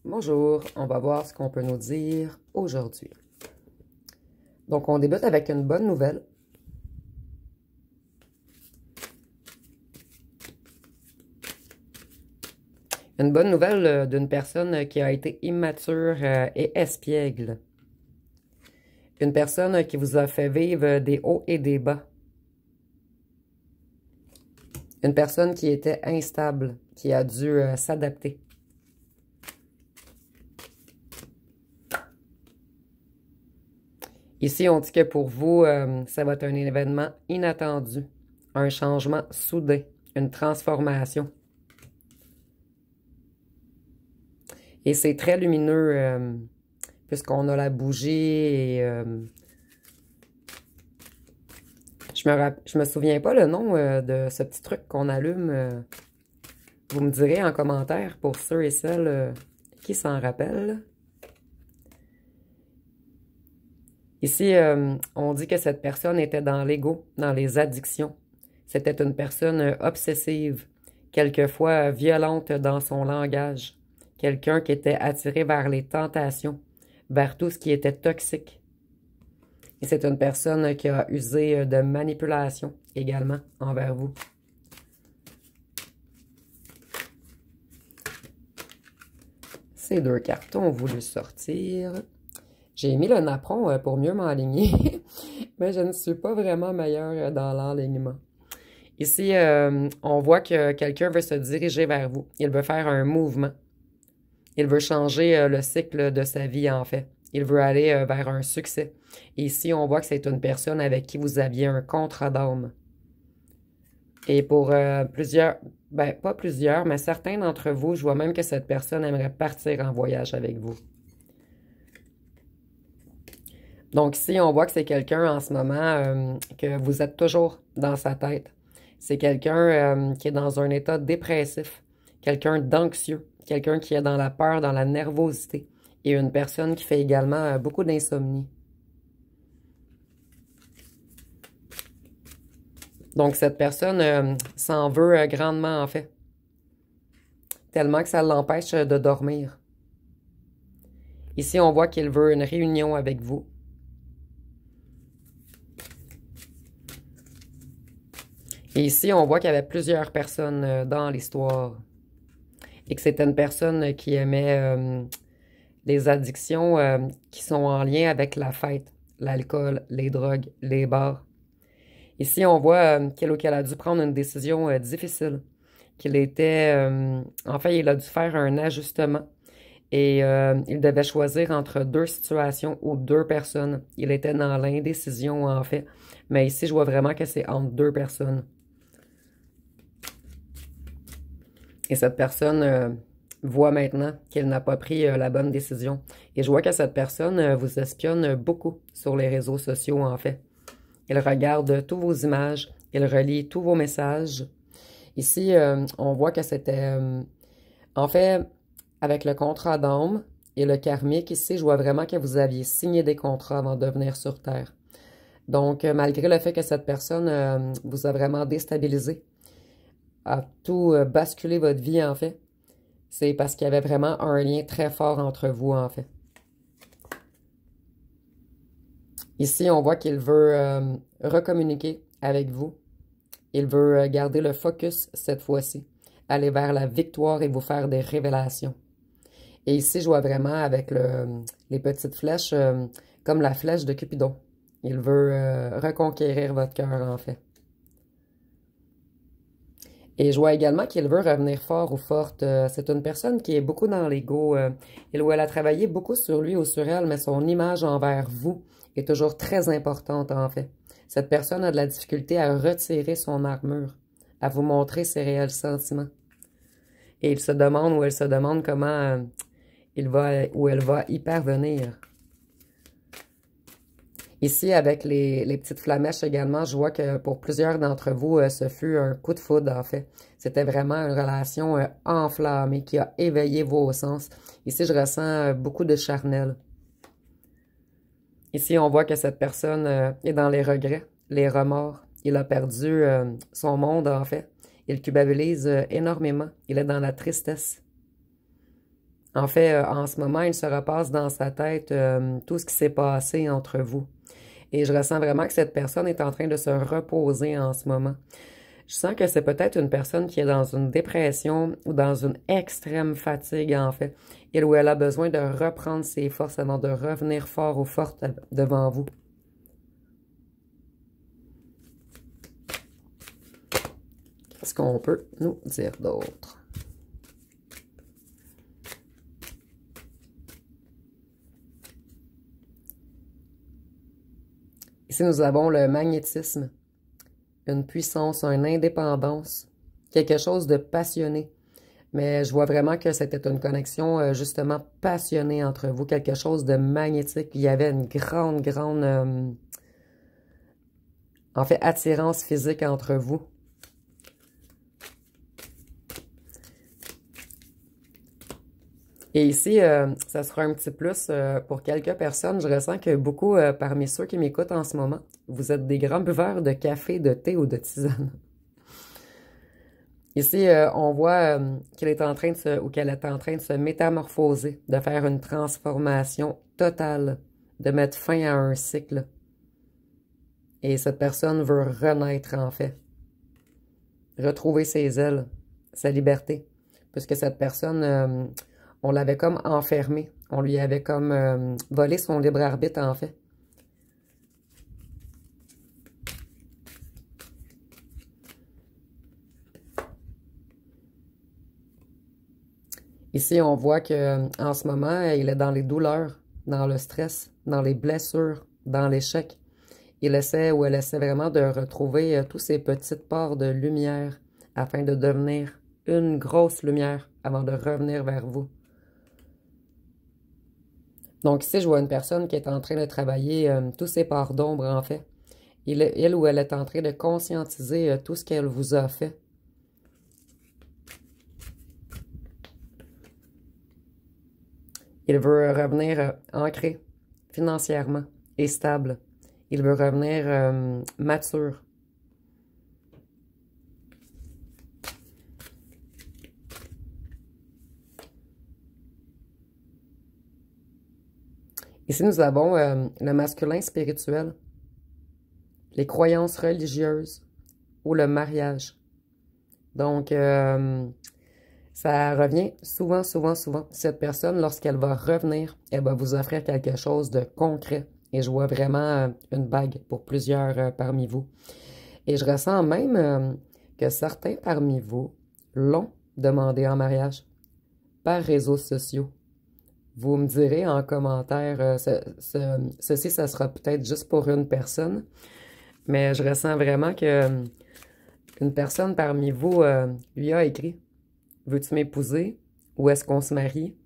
Bonjour, on va voir ce qu'on peut nous dire aujourd'hui. Donc, on débute avec une bonne nouvelle. Une bonne nouvelle d'une personne qui a été immature et espiègle. Une personne qui vous a fait vivre des hauts et des bas. Une personne qui était instable, qui a dû s'adapter. Ici, on dit que pour vous, ça va être un événement inattendu, un changement soudain, une transformation. Et c'est très lumineux, puisqu'on a la bougie et je me souviens pas le nom de ce petit truc qu'on allume. Vous me direz en commentaire pour ceux et celles qui s'en rappellent. Ici, on dit que cette personne était dans l'ego, dans les addictions. C'était une personne obsessive, quelquefois violente dans son langage. Quelqu'un qui était attiré vers les tentations, vers tout ce qui était toxique. Et c'est une personne qui a usé de manipulation également envers vous. Ces deux cartons ont voulu sortir. J'ai mis le napperon pour mieux m'aligner, mais je ne suis pas vraiment meilleure dans l'enlignement. Ici, on voit que quelqu'un veut se diriger vers vous. Il veut faire un mouvement. Il veut changer le cycle de sa vie, en fait. Il veut aller vers un succès. Et ici, on voit que c'est une personne avec qui vous aviez un contrat d'âme. Et pour plusieurs, ben pas plusieurs, mais certains d'entre vous, je vois même que cette personne aimerait partir en voyage avec vous. Donc ici, on voit que c'est quelqu'un en ce moment que vous êtes toujours dans sa tête. C'est quelqu'un qui est dans un état dépressif, quelqu'un d'anxieux, quelqu'un qui est dans la peur, dans la nervosité, et une personne qui fait également beaucoup d'insomnie. Donc cette personne s'en veut grandement en fait, tellement que ça l'empêche de dormir. Ici, on voit qu'il veut une réunion avec vous. Et ici, on voit qu'il y avait plusieurs personnes dans l'histoire. Et que c'était une personne qui aimait les addictions qui sont en lien avec la fête, l'alcool, les drogues, les bars. Ici, on voit qu'elle a dû prendre une décision difficile. Qu'il était... en fait, il a dû faire un ajustement. Et il devait choisir entre deux situations ou deux personnes. Il était dans l'indécision, en fait. Mais ici, je vois vraiment que c'est entre deux personnes. Et cette personne voit maintenant qu'elle n'a pas pris la bonne décision. Et je vois que cette personne vous espionne beaucoup sur les réseaux sociaux, en fait. Elle regarde tous vos images, elle relit tous vos messages. Ici, on voit que c'était... en fait, avec le contrat d'âme et le karmique, ici, je vois vraiment que vous aviez signé des contrats avant de venir sur Terre. Donc, malgré le fait que cette personne vous a vraiment déstabilisé, a tout basculé votre vie, en fait, c'est parce qu'il y avait vraiment un lien très fort entre vous, en fait. Ici, on voit qu'il veut recommuniquer avec vous. Il veut garder le focus cette fois-ci, aller vers la victoire et vous faire des révélations. Et ici, je vois vraiment avec les petites flèches, comme la flèche de Cupidon. Il veut reconquérir votre cœur, en fait. Et je vois également qu'il veut revenir fort ou forte. C'est une personne qui est beaucoup dans l'ego. Elle a travaillé beaucoup sur lui ou sur elle, mais son image envers vous est toujours très importante, en fait. Cette personne a de la difficulté à retirer son armure, à vous montrer ses réels sentiments. Et il se demande ou elle se demande comment il va ou elle va y parvenir. Ici, avec les petites flamèches également, je vois que pour plusieurs d'entre vous, ce fut un coup de foudre, en fait. C'était vraiment une relation enflammée qui a éveillé vos sens. Ici, je ressens beaucoup de charnel. Ici, on voit que cette personne est dans les regrets, les remords. Il a perdu son monde, en fait. Il culpabilise énormément. Il est dans la tristesse. En fait, en ce moment, il se repasse dans sa tête tout ce qui s'est passé entre vous. Et je ressens vraiment que cette personne est en train de se reposer en ce moment. Je sens que c'est peut-être une personne qui est dans une dépression ou dans une extrême fatigue, en fait. Elle ou elle a besoin de reprendre ses forces avant de revenir fort ou forte devant vous. Qu'est-ce qu'on peut nous dire d'autre? Ici, nous avons le magnétisme, une puissance, une indépendance, quelque chose de passionné. Mais je vois vraiment que c'était une connexion justement passionnée entre vous, quelque chose de magnétique. Il y avait une grande, en fait, attirance physique entre vous. Et ici, ça sera un petit plus pour quelques personnes. Je ressens que beaucoup parmi ceux qui m'écoutent en ce moment, vous êtes des grands buveurs de café, de thé ou de tisane. Ici, on voit qu'il est en train de se, ou qu'elle est en train de se métamorphoser, de faire une transformation totale, de mettre fin à un cycle. Et cette personne veut renaître en fait, retrouver ses ailes, sa liberté, puisque cette personne, on l'avait comme enfermée, on lui avait comme volé son libre arbitre en fait. Ici, on voit que en ce moment, il est dans les douleurs, dans le stress, dans les blessures, dans l'échec. Il essaie ou elle essaie vraiment de retrouver tous ces petites parts de lumière afin de devenir une grosse lumière avant de revenir vers vous. Donc ici, je vois une personne qui est en train de travailler tous ces parts d'ombre en fait. Il ou elle est en train de conscientiser tout ce qu'elle vous a fait. Il veut revenir ancré financièrement et stable. Il veut revenir mature. Ici, nous avons le masculin spirituel, les croyances religieuses ou le mariage. Donc, ça revient souvent. Cette personne, lorsqu'elle va revenir, elle va vous offrir quelque chose de concret. Et je vois vraiment une bague pour plusieurs parmi vous. Et je ressens même que certains parmi vous l'ont demandé en mariage par réseaux sociaux. Vous me direz en commentaire, ceci, ça sera peut-être juste pour une personne, mais je ressens vraiment que une personne parmi vous lui a écrit « Veux-tu m'épouser? Ou est-ce qu'on se marie? »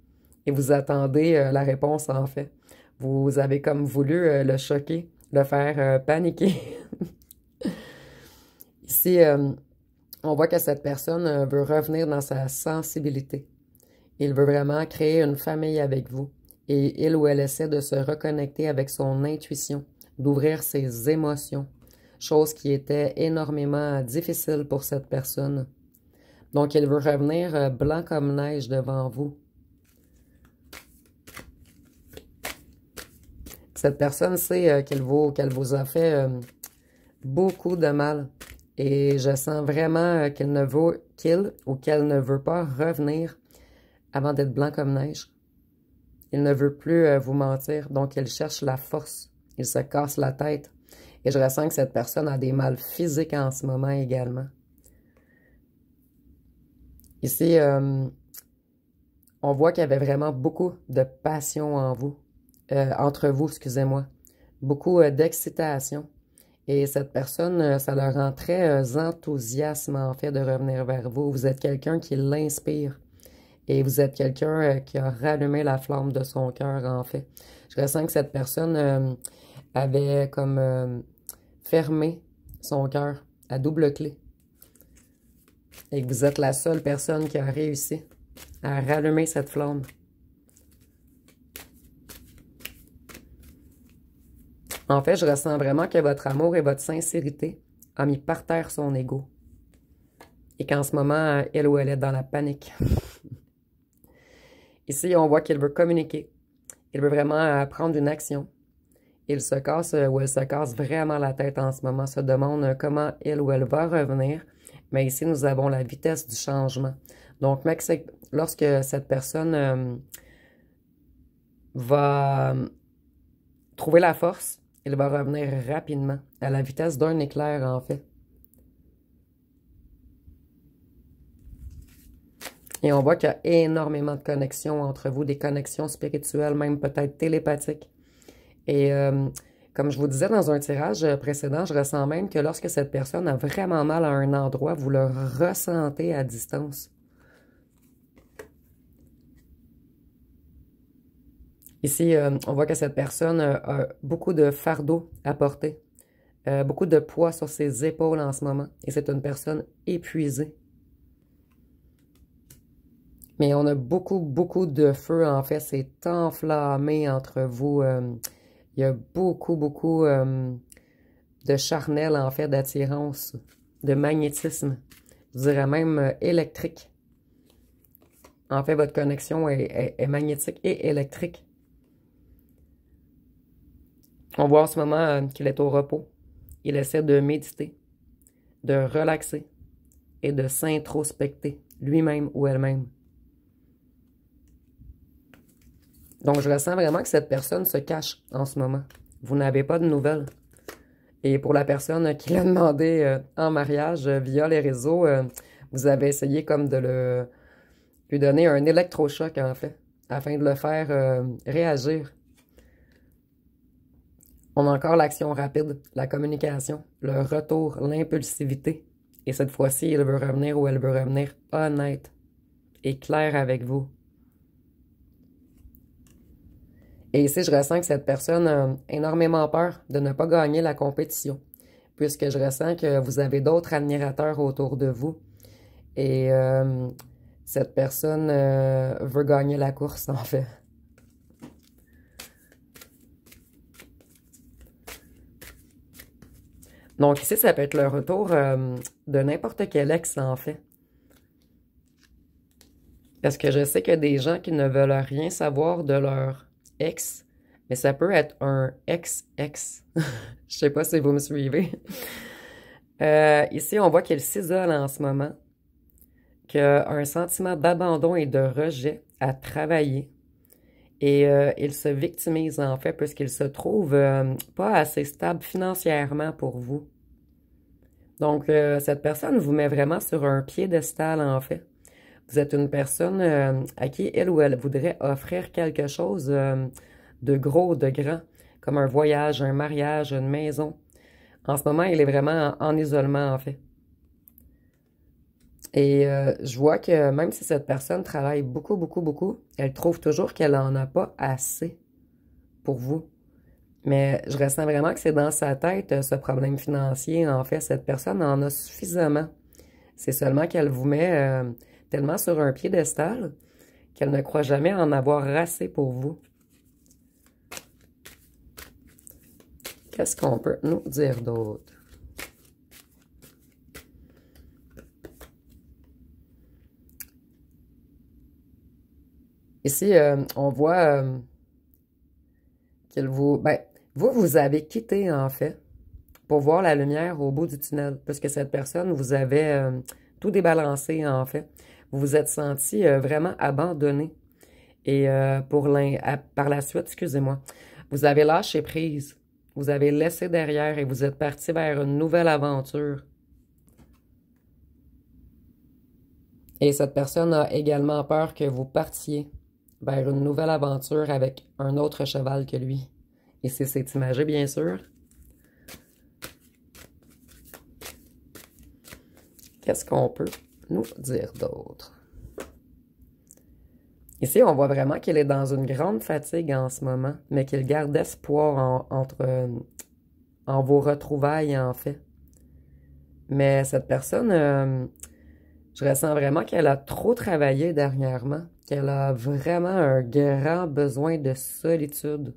Et vous attendez la réponse en fait. Vous avez comme voulu le choquer, le faire paniquer. Ici, on voit que cette personne veut revenir dans sa sensibilité. Il veut vraiment créer une famille avec vous. Et il ou elle essaie de se reconnecter avec son intuition, d'ouvrir ses émotions, chose qui était énormément difficile pour cette personne. Donc, il veut revenir blanc comme neige devant vous. Cette personne sait qu'elle vous a fait beaucoup de mal. Et je sens vraiment qu'il ou qu'elle ne veut pas revenir avant d'être blanc comme neige. Il ne veut plus vous mentir, donc il cherche la force. Il se casse la tête. Et je ressens que cette personne a des mal physiques en ce moment également. Ici, on voit qu'il y avait vraiment beaucoup de passion en vous, entre vous, excusez-moi. Beaucoup d'excitation. Et cette personne, ça leur rend très enthousiasme en fait de revenir vers vous. Vous êtes quelqu'un qui l'inspire. Et vous êtes quelqu'un qui a rallumé la flamme de son cœur, en fait. Je ressens que cette personne avait comme fermé son cœur à double clé. Et que vous êtes la seule personne qui a réussi à rallumer cette flamme. En fait, je ressens vraiment que votre amour et votre sincérité a mis par terre son ego. Et qu'en ce moment, elle ou elle est dans la panique. Ici, on voit qu'il veut communiquer. Il veut vraiment prendre une action. Il se casse ou elle se casse vraiment la tête en ce moment, se demande comment il ou elle va revenir. Mais ici, nous avons la vitesse du changement. Donc, lorsque cette personne va trouver la force, il va revenir rapidement, à la vitesse d'un éclair en fait. Et on voit qu'il y a énormément de connexions entre vous, des connexions spirituelles, même peut-être télépathiques. Et comme je vous disais dans un tirage précédent, je ressens même que lorsque cette personne a vraiment mal à un endroit, vous le ressentez à distance. Ici, on voit que cette personne a beaucoup de fardeau à porter, beaucoup de poids sur ses épaules en ce moment. Et c'est une personne épuisée. Mais on a beaucoup, beaucoup de feu, en fait. C'est enflammé entre vous. Il y a beaucoup, beaucoup de charnel, en fait, d'attirance, de magnétisme. Je dirais même électrique. En fait, votre connexion est magnétique et électrique. On voit en ce moment qu'il est au repos. Il essaie de méditer, de relaxer et de s'introspecter lui-même ou elle-même. Donc, je ressens vraiment que cette personne se cache en ce moment. Vous n'avez pas de nouvelles. Et pour la personne qui l'a demandé en mariage via les réseaux, vous avez essayé comme de lui donner un électrochoc, en fait, afin de le faire réagir. On a encore l'action rapide, la communication, le retour, l'impulsivité. Et cette fois-ci, il veut revenir ou elle veut revenir honnête et clair avec vous. Et ici, je ressens que cette personne a énormément peur de ne pas gagner la compétition, puisque je ressens que vous avez d'autres admirateurs autour de vous. Et cette personne veut gagner la course, en fait. Donc ici, ça peut être le retour de n'importe quel ex, en fait. Parce que je sais qu'il y a des gens qui ne veulent rien savoir de leur ex, mais ça peut être un ex-ex. Je sais pas si vous me suivez. Ici, on voit qu'il s'isole en ce moment, qu'il a un sentiment d'abandon et de rejet à travailler. Et il se victimise en fait, puisqu'il se trouve pas assez stable financièrement pour vous. Donc, cette personne vous met vraiment sur un piédestal en fait. Vous êtes une personne à qui elle ou elle voudrait offrir quelque chose de gros, de grand, comme un voyage, un mariage, une maison. En ce moment, il est vraiment en isolement, en fait. Et je vois que même si cette personne travaille beaucoup, beaucoup, beaucoup, elle trouve toujours qu'elle n'en a pas assez pour vous. Mais je ressens vraiment que c'est dans sa tête, ce problème financier. En fait, cette personne en a suffisamment. C'est seulement qu'elle vous met tellement sur un piédestal qu'elle ne croit jamais en avoir assez pour vous. Qu'est-ce qu'on peut nous dire d'autre? Ici, on voit qu'il vous... Ben, vous avez quitté, en fait, pour voir la lumière au bout du tunnel, parce que cette personne vous avait tout débalancé, en fait. Vous vous êtes senti vraiment abandonné. Et par la suite, excusez-moi, vous avez lâché prise. Vous avez laissé derrière et vous êtes parti vers une nouvelle aventure. Et cette personne a également peur que vous partiez vers une nouvelle aventure avec un autre cheval que lui. Et c'est imagé, bien sûr. Qu'est-ce qu'on peut nous dire d'autre? Ici, on voit vraiment qu'il est dans une grande fatigue en ce moment, mais qu'il garde espoir en vos retrouvailles, en fait. Mais cette personne, je ressens vraiment qu'elle a trop travaillé dernièrement, qu'elle a vraiment un grand besoin de solitude.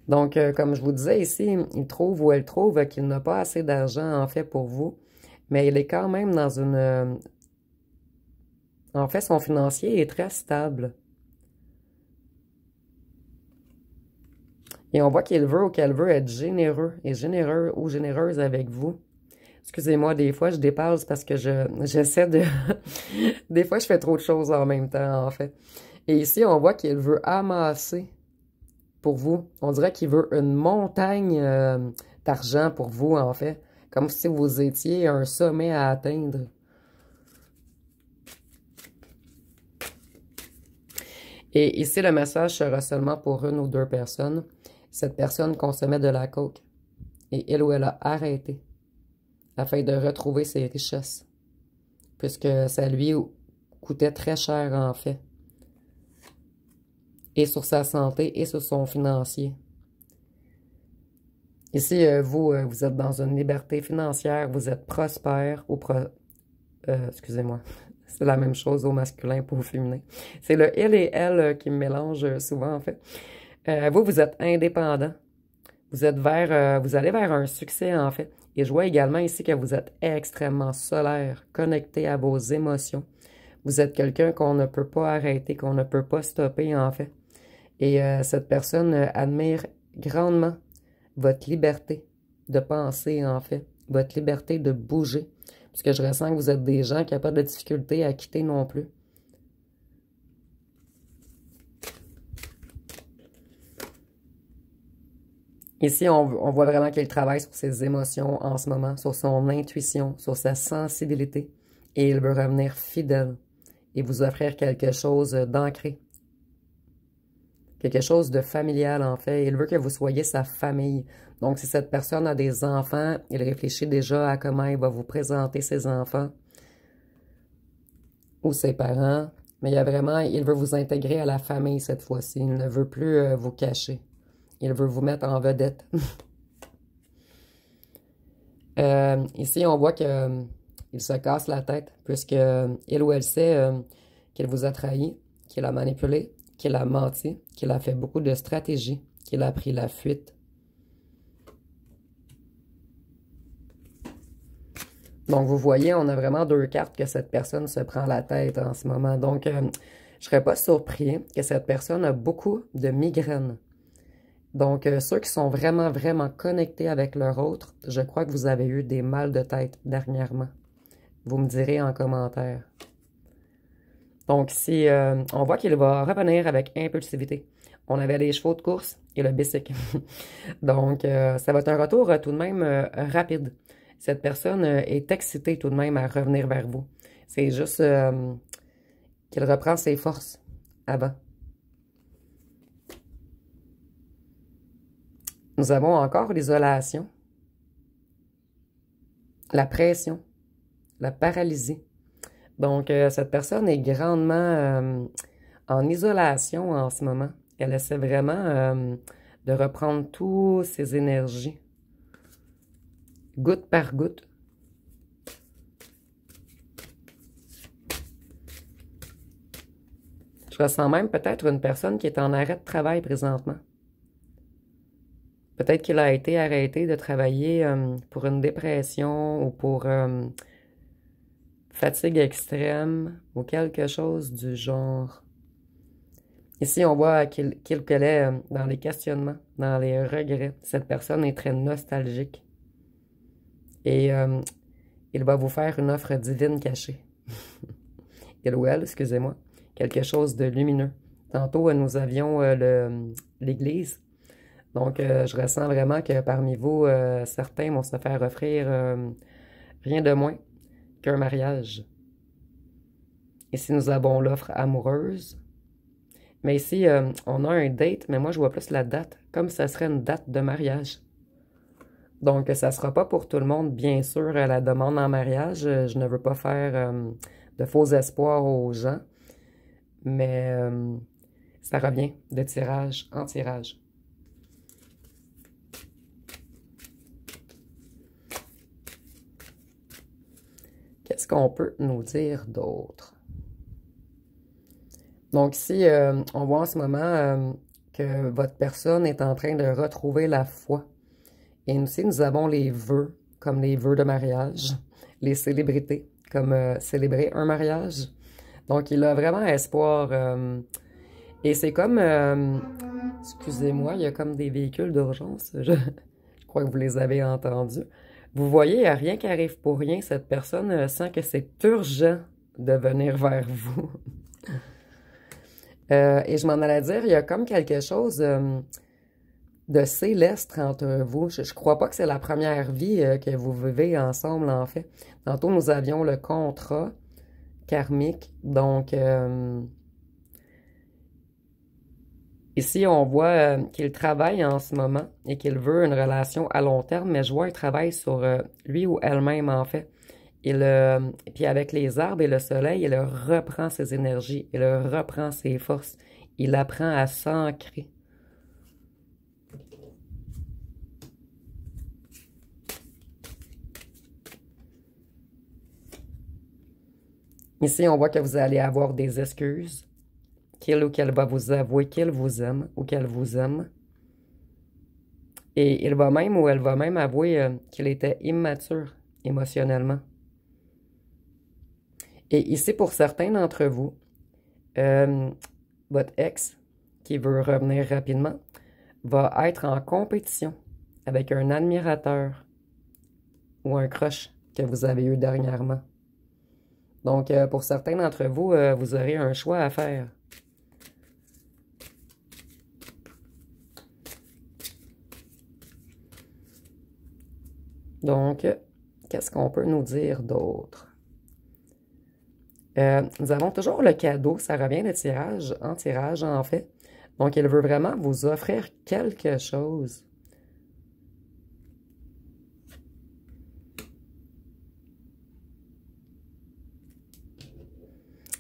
Donc, comme je vous disais ici, il trouve ou elle trouve qu'il n'a pas assez d'argent, en fait, pour vous. mais il est quand même dans une... En fait, son financier est très stable. Et on voit qu'il veut ou qu'elle veut être généreux et généreux ou généreuse avec vous. Excusez-moi, des fois, je dépasse parce que j'essaie de... Des fois, je fais trop de choses en même temps, en fait. Et ici, on voit qu'il veut amasser pour vous. On dirait qu'il veut une montagne d'argent pour vous, en fait. Comme si vous étiez un sommet à atteindre. Et ici, le message sera seulement pour une ou deux personnes. Cette personne consommait de la coke. Et il ou elle a arrêté afin de retrouver ses richesses. Puisque ça lui coûtait très cher, en fait. Et sur sa santé et sur son financier. Ici, vous êtes dans une liberté financière, vous êtes prospère ou excusez-moi, c'est la même chose au masculin pour au féminin. C'est le il et elle qui me mélange souvent, en fait. Vous êtes indépendant. Vous allez vers un succès, en fait. Et je vois également ici que vous êtes extrêmement solaire, connecté à vos émotions. Vous êtes quelqu'un qu'on ne peut pas arrêter, qu'on ne peut pas stopper, en fait. Et cette personne admire grandement votre liberté de penser, en fait. Votre liberté de bouger. Parce que je ressens que vous êtes des gens qui n'ont pas de difficulté à quitter non plus. Ici, on voit vraiment qu'il travaille sur ses émotions en ce moment, sur son intuition, sur sa sensibilité. Et il veut revenir fidèle et vous offrir quelque chose d'ancré. Quelque chose de familial, en fait. Il veut que vous soyez sa famille. Donc, si cette personne a des enfants, il réfléchit déjà à comment il va vous présenter ses enfants ou ses parents. Mais il veut vous intégrer à la famille cette fois-ci. Il ne veut plus vous cacher. Il veut vous mettre en vedette. Ici, on voit que il se casse la tête puisque il ou elle sait qu'il vous a trahi, qu'il a manipulé, qu'il a menti, qu'il a fait beaucoup de stratégies, qu'il a pris la fuite. Donc, vous voyez, on a vraiment deux cartes que cette personne se prend la tête en ce moment. Donc, je ne serais pas surpris que cette personne a beaucoup de migraines. Donc, ceux qui sont vraiment, vraiment connectés avec leur autre, je crois que vous avez eu des mal de tête dernièrement. Vous me direz en commentaire. Donc, si on voit qu'il va revenir avec impulsivité. On avait les chevaux de course et le bicycle. Donc, ça va être un retour tout de même rapide. Cette personne est excitée tout de même à revenir vers vous. C'est juste qu'il reprend ses forces avant. Nous avons encore l'isolation, la pression, la paralysie. Donc, cette personne est grandement en isolation en ce moment. Elle essaie vraiment de reprendre toutes ses énergies, goutte par goutte. Je ressens même peut-être une personne qui est en arrêt de travail présentement. Peut-être qu'il a été arrêté de travailler pour une dépression ou pour fatigue extrême ou quelque chose du genre. Ici, on voit qu'il est dans les questionnements, dans les regrets. Cette personne est très nostalgique. Et il va vous faire une offre divine cachée. Il ou elle, excusez-moi. Quelque chose de lumineux. Tantôt, nous avions l'église. Donc, je ressens vraiment que parmi vous, certains vont se faire offrir rien de moins qu'un mariage. Ici, nous avons l'offre amoureuse. Mais ici, on a un date, mais moi, je vois plus la date, comme ça serait une date de mariage. Donc, ça ne sera pas pour tout le monde, bien sûr, la demande en mariage. Je ne veux pas faire de faux espoirs aux gens, mais ça revient de tirage en tirage. Qu'est-ce qu'on peut nous dire d'autre? Donc ici, on voit en ce moment que votre personne est en train de retrouver la foi. Et ici, nous avons les vœux, comme les vœux de mariage, les célébrités, comme célébrer un mariage. Donc, il a vraiment espoir. Et c'est comme... excusez-moi, il y a comme des véhicules d'urgence. Je crois que vous les avez entendus. Vous voyez, il n'y a rien qui arrive pour rien. Cette personne sent que c'est urgent de venir vers vous. Et je m'en allais dire, il y a comme quelque chose de céleste entre vous. Je ne crois pas que c'est la première vie que vous vivez ensemble, en fait. Tantôt, nous avions le contrat karmique. Donc, ici, on voit qu'il travaille en ce moment et qu'il veut une relation à long terme, mais je vois un travail sur lui ou elle-même, en fait. Puis avec les arbres et le soleil, il reprend ses énergies, il reprend ses forces, il apprend à s'ancrer. Ici, on voit que vous allez avoir des excuses, qu'il ou qu'elle va vous avouer qu'il vous aime ou qu'elle vous aime. Et il va même ou elle va même avouer qu'il était immature émotionnellement. Et ici, pour certains d'entre vous, votre ex, qui veut revenir rapidement, va être en compétition avec un admirateur ou un crush que vous avez eu dernièrement. Donc, pour certains d'entre vous, vous aurez un choix à faire. Donc, qu'est-ce qu'on peut nous dire d'autre? Nous avons toujours le cadeau, ça revient de tirage en fait. Donc, il veut vraiment vous offrir quelque chose.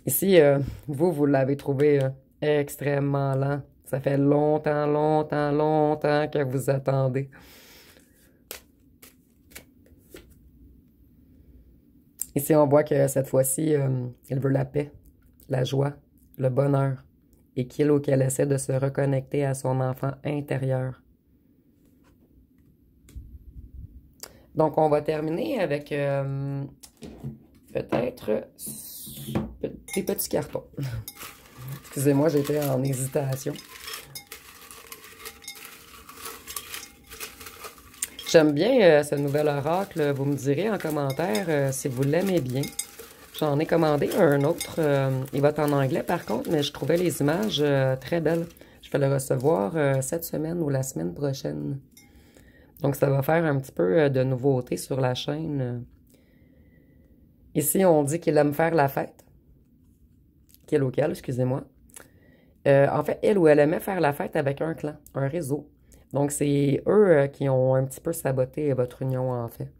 Ici, vous l'avez trouvé extrêmement lent. Ça fait longtemps, longtemps, longtemps que vous attendez. Ici, on voit que cette fois-ci, il veut la paix, la joie, le bonheur, et qu'il ou qu'elle essaie de se reconnecter à son enfant intérieur. Donc, on va terminer avec peut-être des petits cartons. Excusez-moi, j'étais en hésitation. J'aime bien ce nouvel oracle. Vous me direz en commentaire si vous l'aimez bien. J'en ai commandé un autre. Il va être en anglais par contre, mais je trouvais les images très belles. Je vais le recevoir cette semaine ou la semaine prochaine. Donc, ça va faire un petit peu de nouveauté sur la chaîne. Ici, on dit qu'il aime faire la fête. Qu'il ou qu'elle, excusez-moi. En fait, il ou elle aimait faire la fête avec un clan, un réseau. Donc, c'est eux qui ont un petit peu saboté votre union, en fait.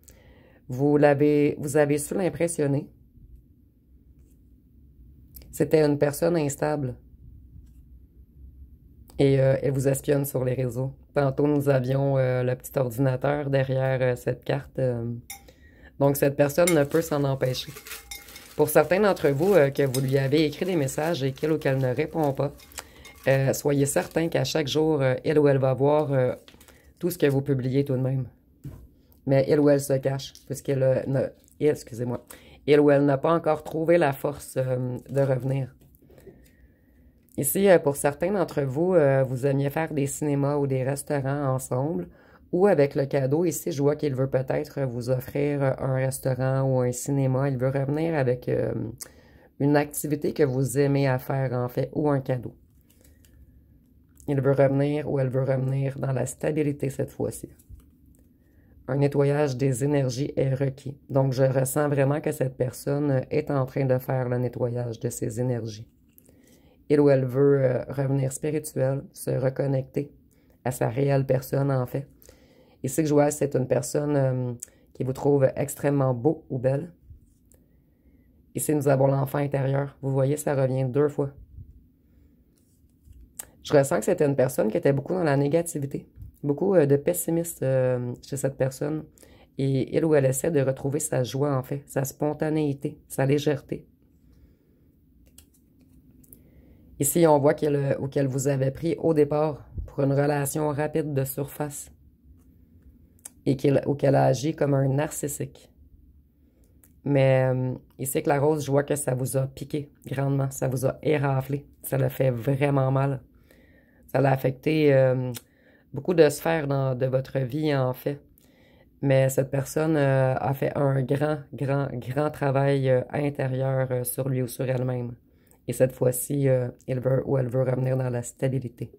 Vous avez su l'impressionner. C'était une personne instable. Et elle vous espionne sur les réseaux. Tantôt, nous avions le petit ordinateur derrière cette carte. Donc, cette personne ne peut s'en empêcher. Pour certains d'entre vous que vous lui avez écrit des messages et qu'il ou qu'elle ne répond pas, soyez certain qu'à chaque jour, il ou elle va voir tout ce que vous publiez tout de même. Mais il ou elle se cache, puisqu'elle excusez-moi, il ou elle n'a pas encore trouvé la force de revenir. Ici, pour certains d'entre vous, vous aimiez faire des cinémas ou des restaurants ensemble, ou avec le cadeau, ici, je vois qu'il veut peut-être vous offrir un restaurant ou un cinéma. Il veut revenir avec une activité que vous aimez à faire, en fait, ou un cadeau. Il veut revenir ou elle veut revenir dans la stabilité cette fois-ci. Un nettoyage des énergies est requis. Donc, je ressens vraiment que cette personne est en train de faire le nettoyage de ses énergies. Il ou elle veut revenir spirituel, se reconnecter à sa réelle personne, en fait. Ici que je vois, c'est une personne qui vous trouve extrêmement beau ou belle. Ici, nous avons l'enfant intérieur. Vous voyez, ça revient 2 fois. Je ressens que c'était une personne qui était beaucoup dans la négativité. Beaucoup de pessimisme chez cette personne. Et il ou elle essaie de retrouver sa joie, en fait, sa spontanéité, sa légèreté. Ici, on voit qu'elle vous avait pris au départ pour une relation rapide de surface et qu'elle a agi comme un narcissique. Mais ici, avec la rose, je vois que ça vous a piqué grandement. Ça vous a éraflé. Ça l'a fait vraiment mal. Ça l'a affecté beaucoup de sphères de votre vie, en fait. Mais cette personne a fait un grand travail intérieur sur lui ou sur elle-même. Et cette fois-ci, il veut ou elle veut revenir dans la stabilité.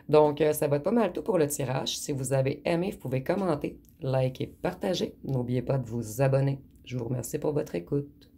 Donc, ça va être pas mal tout pour le tirage. Si vous avez aimé, vous pouvez commenter, liker, partager. N'oubliez pas de vous abonner. Je vous remercie pour votre écoute.